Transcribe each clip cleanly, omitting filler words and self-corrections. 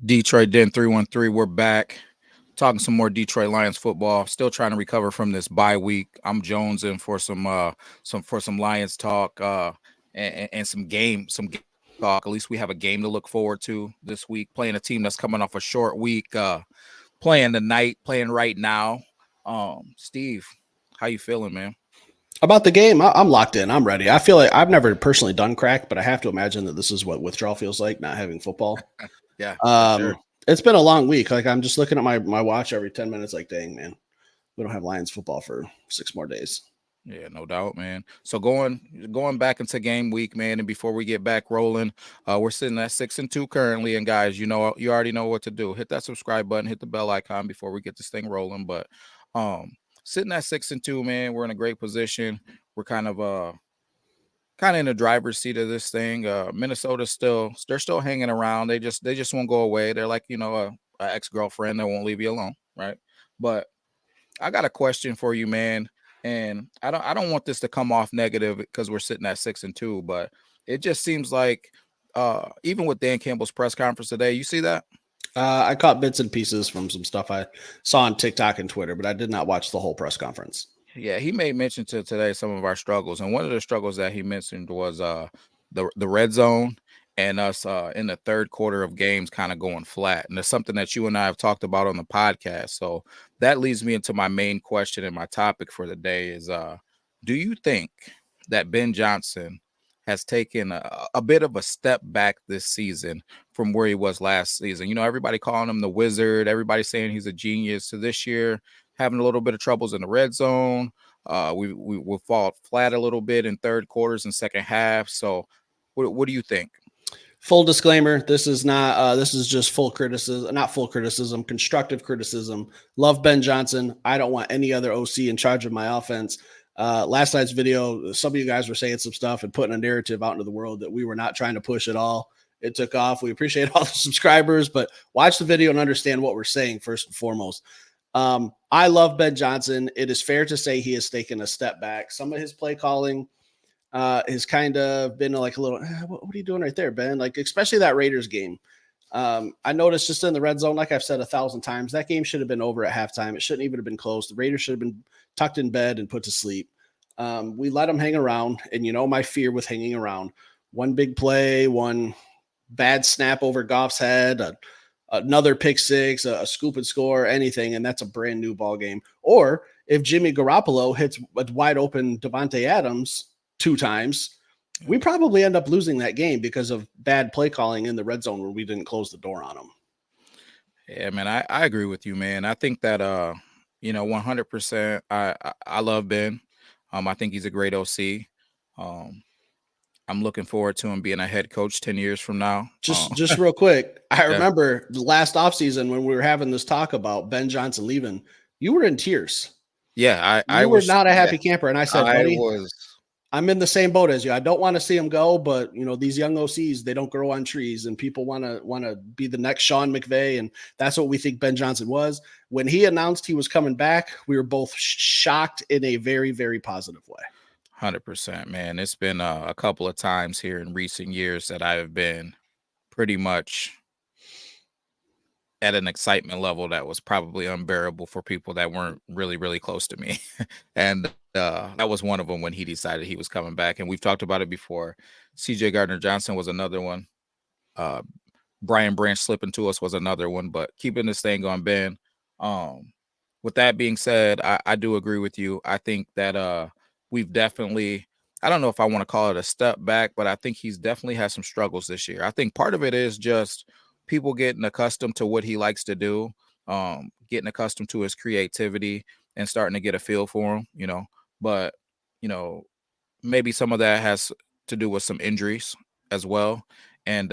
Detroit Den 313. We're back talking some more Detroit Lions football. Still trying to recover from this bye week. I'm Jones in for some Lions talk and some game talk. At least we have a game to look forward to this week. Playing a team that's coming off a short week. Playing tonight, playing right now. Steve, how you feeling, man? About the game, I'm locked in. I'm ready. I feel like I've never personally done crack, but I have to imagine that this is what withdrawal feels like, not having football. Yeah, for sure. Um, it's been a long week. Like I'm just looking at my watch every 10 minutes, like, dang, man, we don't have Lions football for 6 more days. Yeah, no doubt, man. So going back into game week, man, and before we get back rolling, we're sitting at 6-2 currently. And guys, you already know what to do. Hit that subscribe button, hit the bell icon before we get this thing rolling. But um sitting at 6-2, man, we're in a great position. We're kind of in the driver's seat of this thing. Minnesota's they're still hanging around. They just won't go away. They're like, a ex-girlfriend that won't leave you alone, right? But I got a question for you, man. And I don't want this to come off negative because we're sitting at 6-2, but it just seems like even with Dan Campbell's press conference today, you see that? I caught bits and pieces from some stuff I saw on TikTok and Twitter, but I did not watch the whole press conference. Yeah, he made mention to today some of our struggles, and one of the struggles that he mentioned was the red zone and us in the third quarter of games kind of going flat. And it's something that you and I have talked about on the podcast. So that leads me into my main question and my topic for the day is do you think that Ben Johnson has taken a bit of a step back this season from where he was last season? You know, everybody calling him the wizard, everybody saying he's a genius. So this year having a little bit of troubles in the red zone. We will fall flat a little bit in third quarters and second half. So, what do you think? Full disclaimer: this is not. This is just full criticism, not full criticism, constructive criticism. Love Ben Johnson. I don't want any other OC in charge of my offense. Last night's video, some of you guys were saying some stuff and putting a narrative out into the world that we were not trying to push at all. It took off. We appreciate all the subscribers, but watch the video and understand what we're saying first and foremost. I love Ben Johnson. It is fair to say he has taken a step back. Some of his play calling has kind of been like a little, what are you doing right there, Ben? Like, especially that Raiders game. I noticed just in the red zone, like I've said 1,000 times, that game should have been over at halftime. It shouldn't even have been close. The Raiders should have been tucked in bed and put to sleep. We let them hang around. And you know, my fear with hanging around, one big play, one bad snap over Goff's head, another pick six, a scoop and score, anything, and that's a brand new ball game. Or if Jimmy Garoppolo hits a wide open Devontae Adams 2 times, we probably end up losing that game because of bad play calling in the red zone where we didn't close the door on them. Yeah, man, I agree with you, man. I think that 100%. I love Ben. I think he's a great OC. Um, I'm looking forward to him being a head coach 10 years from now. Just real quick, I Yeah, remember the last offseason when we were having this talk about Ben Johnson leaving, you were in tears. yeah, I You were was, not a yeah, happy camper. And I said, I buddy, was. I'm in the same boat as you. I don't want to see him go, but you know, these young OCs, they don't grow on trees and people want to be the next Sean McVay. And that's what we think Ben Johnson was. When he announced he was coming back, we were both shocked in a very, very positive way. 100%, man. It's been a couple of times here in recent years that I have been pretty much at an excitement level that was probably unbearable for people that weren't really, really close to me. And that was one of them when he decided he was coming back. And we've talked about it before. CJ Gardner Johnson was another one. Uh, Brian Branch slipping to us was another one. But keeping this thing on, Ben. Um, with that being said, I do agree with you. I think that we've definitely, I don't know if I want to call it a step back, but I think he's definitely had some struggles this year. I think part of it is just people getting accustomed to what he likes to do, getting accustomed to his creativity and starting to get a feel for him. But, you know, maybe some of that has to do with some injuries as well. And,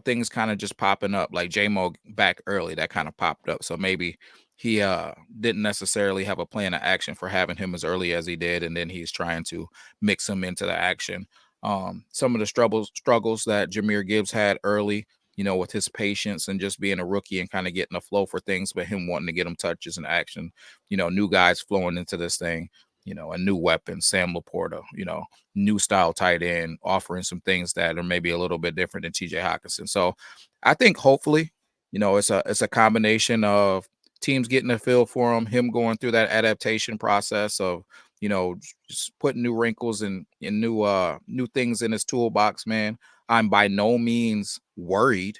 things kind of just popping up like J-Mo back early that kind of popped up. So maybe he didn't necessarily have a plan of action for having him as early as he did. And then he's trying to mix him into the action. Some of the struggles that Jahmyr Gibbs had early, with his patience and just being a rookie and kind of getting a flow for things, but him wanting to get him touches and action, new guys flowing into this thing, a new weapon, Sam Laporta, new style tight end, offering some things that are maybe a little bit different than TJ Hawkinson. So I think hopefully it's a combination of teams getting a feel for him going through that adaptation process of just putting new wrinkles and new things in his toolbox. Man, I'm by no means worried,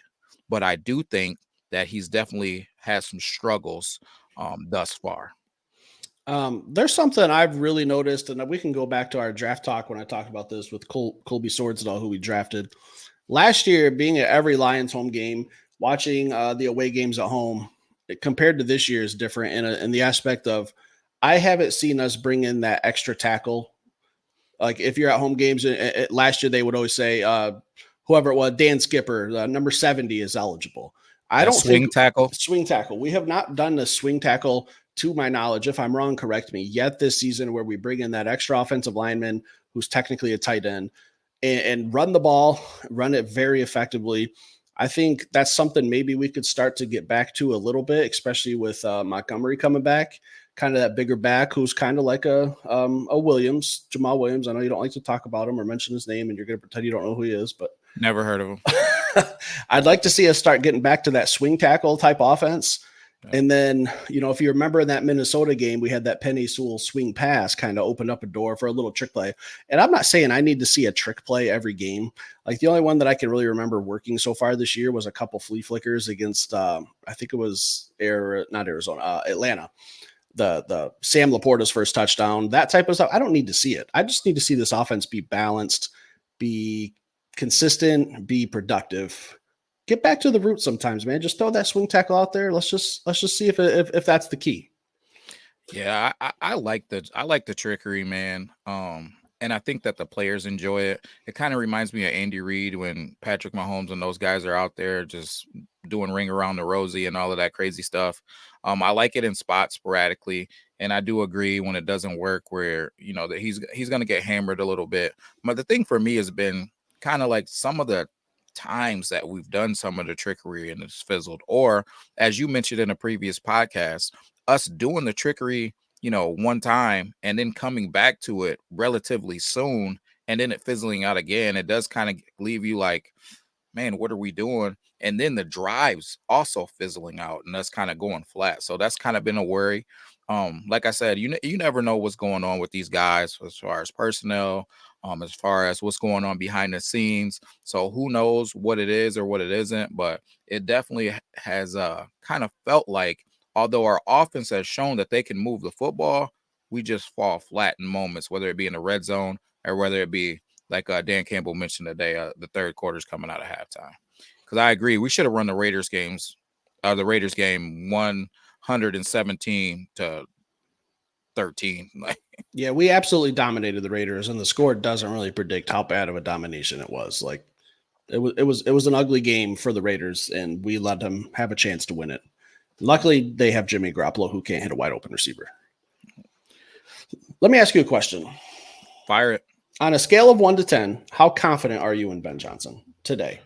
but I do think that he's definitely had some struggles thus far. There's something I've really noticed, and we can go back to our draft talk when I talked about this with Colby Swords and all who we drafted last year. Being at every Lions home game, watching the away games at home, compared to this year is different in the aspect of I haven't seen us bring in that extra tackle. Like if you're at home games, last year they would always say whoever it was, Dan Skipper, number 70 is eligible. I That don't think swing tackle. swing tackle. We have not done the swing tackle to my knowledge. If I'm wrong, correct me. Yet this season, where we bring in that extra offensive lineman who's technically a tight end and run the ball, run it very effectively. I think that's something maybe we could start to get back to a little bit, especially with Montgomery coming back, kind of that bigger back who's kind of like a Williams, Jamal Williams. I know you don't like to talk about him or mention his name, and you're going to pretend you don't know who he is, but Never heard of him. I'd like to see us start getting back to that swing tackle type offense. And then, if you remember in that Minnesota game, we had that Penny Sewell swing pass kind of opened up a door for a little trick play. And I'm not saying I need to see a trick play every game. Like the only one that I can really remember working so far this year was a couple flea flickers against, I think it was Atlanta. The Sam Laporta's first touchdown, that type of stuff. I don't need to see it. I just need to see this offense be balanced, be consistent, be productive. Get back to the roots sometimes, man. Just throw that swing tackle out there. Let's just see if that's the key. Yeah, I like the trickery, man. And I think that the players enjoy it. It kind of reminds me of Andy Reid when Patrick Mahomes and those guys are out there just doing ring around the rosy and all of that crazy stuff. I like it in spots sporadically, and I do agree when it doesn't work, where that he's gonna get hammered a little bit. But the thing for me has been kind of like some of the times that we've done some of the trickery and it's fizzled, or as you mentioned in a previous podcast, us doing the trickery one time and then coming back to it relatively soon and then it fizzling out again. It does kind of leave you like, man, what are we doing? And then the drives also fizzling out and that's kind of going flat. So that's kind of been a worry. Like I said, you never know what's going on with these guys as far as personnel, as far as what's going on behind the scenes. So who knows what it is or what it isn't, but it definitely has kind of felt like, although our offense has shown that they can move the football, we just fall flat in moments, whether it be in the red zone or whether it be like Dan Campbell mentioned today, the third quarter's coming out of halftime. Because I agree, we should have run the Raiders game 117 to 13. Like, Yeah, we absolutely dominated the Raiders, and the score doesn't really predict how bad of a domination it was. Like it was an ugly game for the Raiders, and we let them have a chance to win it. Luckily, they have Jimmy Garoppolo who can't hit a wide open receiver. Let me ask you a question. fire it. On a scale of 1 to 10, how confident are you in Ben Johnson today?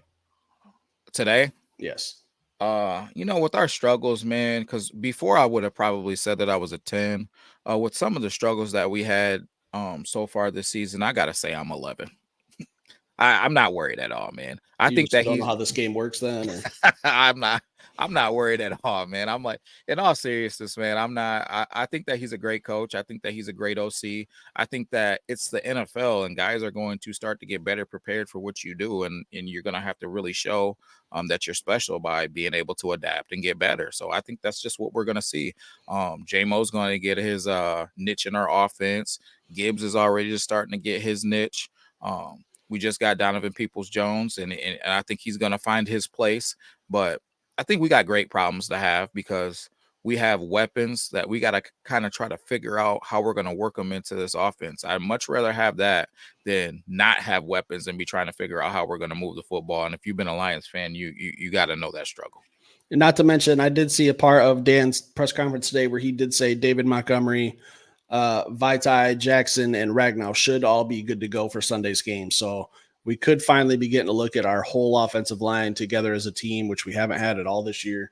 Today, Yes. with our struggles, man, because before I would have probably said that I was a 10. With some of the struggles that we had so far this season, I gotta say I'm 11. I'm not worried at all, man. I You think just that don't know he's how this game works then? Or I'm not I'm not worried at all, man. I'm like, in all seriousness, man, I'm not I think that he's a great coach. I think that he's a great OC. I think that it's the NFL and guys are going to start to get better prepared for what you do, and you're gonna have to really show that you're special by being able to adapt and get better. So I think that's just what we're gonna see. JMO's gonna get his niche in our offense. Gibbs is already just starting to get his niche. We just got Donovan Peoples Jones, and I think he's going to find his place. But I think we got great problems to have because we have weapons that we got to kind of try to figure out how we're going to work them into this offense. I'd much rather have that than not have weapons and be trying to figure out how we're going to move the football. And if you've been a Lions fan, you got to know that struggle. And not to mention, I did see a part of Dan's press conference today where he did say David Montgomery, Vitae, Jackson, and Ragnow should all be good to go for Sunday's game. So we could finally be getting a look at our whole offensive line together as a team, which we haven't had at all this year.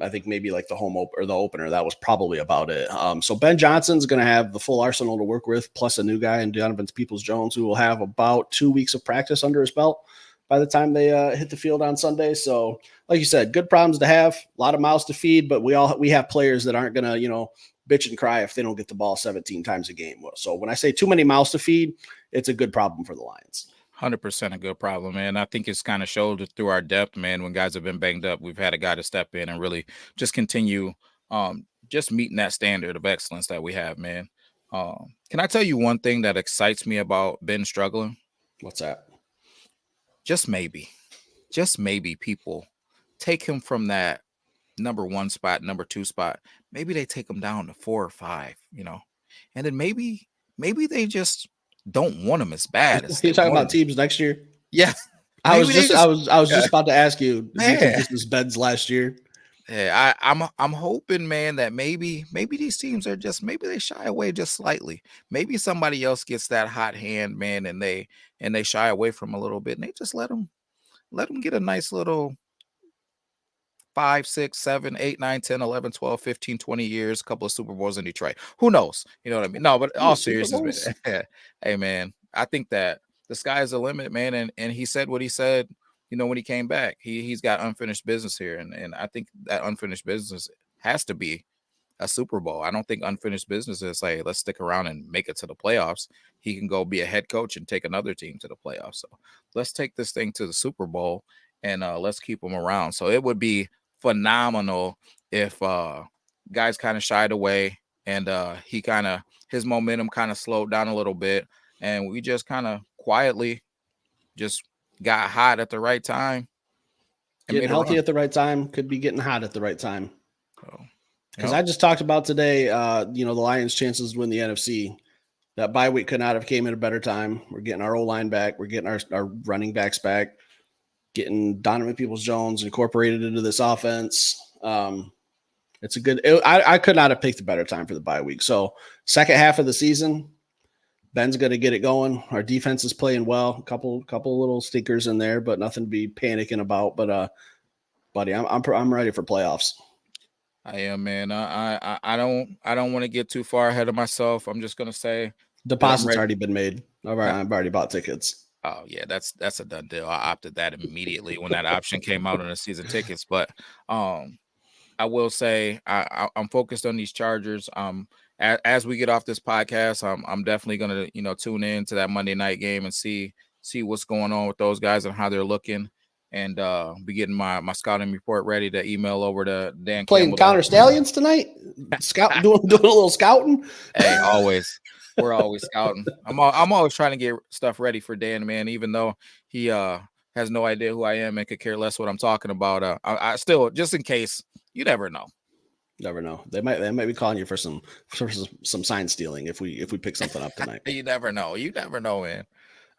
I think maybe like the opener, that was probably about it. So Ben Johnson's going to have the full arsenal to work with, plus a new guy in Donovan Peoples Jones, who will have about 2 weeks of practice under his belt. by the time they hit the field on Sunday. So, like you said, good problems to have, a lot of mouths to feed, but we have players that aren't gonna, bitch and cry if they don't get the ball 17 times a game. So when I say too many mouths to feed, it's a good problem for the Lions. 100% a good problem, man. I think it's kind of showed through our depth, man. When guys have been banged up, we've had a guy to step in and really just continue, just meeting that standard of excellence that we have, man. Can I tell you one thing that excites me about Ben struggling? What's that? Just maybe people take him from that number one spot, number two spot. Maybe they take him down to 4 or 5, and then maybe they just don't want him as bad as they You're talking about wanted him. teams next year? Yeah, I was maybe they just I just was I was yeah, just about to ask you, do you think man. this is Ben's last year? Yeah, I'm hoping, man, that maybe these teams are just maybe they shy away just slightly. Maybe somebody else gets that hot hand, man, and they shy away from a little bit, and they just let them get a nice little 5, 6, 7, 8, 9, 10, 11, 12, 15, 20 years, a couple of Super Bowls in Detroit. Who knows? You know what I mean? No, but Ooh, all Super seriousness, Bowls? man. Hey, man, I think that the sky is the limit, man. And he said what he said, when he came back. He's got unfinished business here. And I think that unfinished business has to be a Super Bowl. I don't think unfinished business is like, let's stick around and make it to the playoffs. He can go be a head coach and take another team to the playoffs. So let's take this thing to the Super Bowl and let's keep him around. So it would be phenomenal if guys kind of shied away and his momentum kind of slowed down a little bit. And we just kind of quietly just got hot at the right time and Getting made a healthy run. at the right time could be getting hot at the right time. So, Because I just talked about today, the Lions' chances to win the NFC. That bye week could not have came at a better time. We're getting our O-line back. We're getting our running backs back. Getting Donovan Peoples-Jones incorporated into this offense. It's a good. I could not have picked a better time for the bye week. So second half of the season, Ben's going to get it going. Our defense is playing well. A couple little stinkers in there, but nothing to be panicking about. But buddy, I'm ready for playoffs. I am, man. I don't want to get too far ahead of myself. I'm just gonna say that I'm Deposit's ready. already been made. I've already bought tickets. Oh yeah, that's a done deal. I opted that immediately when that option came out on the season tickets. But I will say I'm focused on these Chargers. As we get off this podcast, I'm definitely gonna tune in to that Monday night game and see what's going on with those guys and how they're looking, and be getting my scouting report ready to email over to Dan Playing Campbell. counter stallions tonight. Scout doing a little scouting. Hey, always. We're always scouting. I'm always trying to get stuff ready for Dan, man, even though he has no idea who I am and could care less what I'm talking about. I still, just in case, you never know. Never know. They might be calling you for some sign stealing if we pick something up tonight. You never know. You never know, man.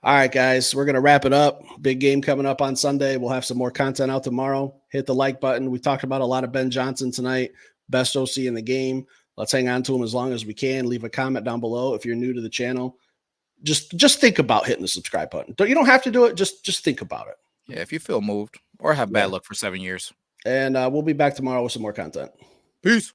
All right, guys, we're gonna wrap it up. Big game coming up on Sunday. We'll have some more content out tomorrow. Hit the like button. We talked about a lot of Ben Johnson tonight. Best OC in the game. Let's hang on to him as long as we can. Leave a comment down below if you're new to the channel. Just think about hitting the subscribe button. You don't have to do it. Just think about it. Yeah, if you feel moved or have bad luck for 7 years. And we'll be back tomorrow with some more content. Peace.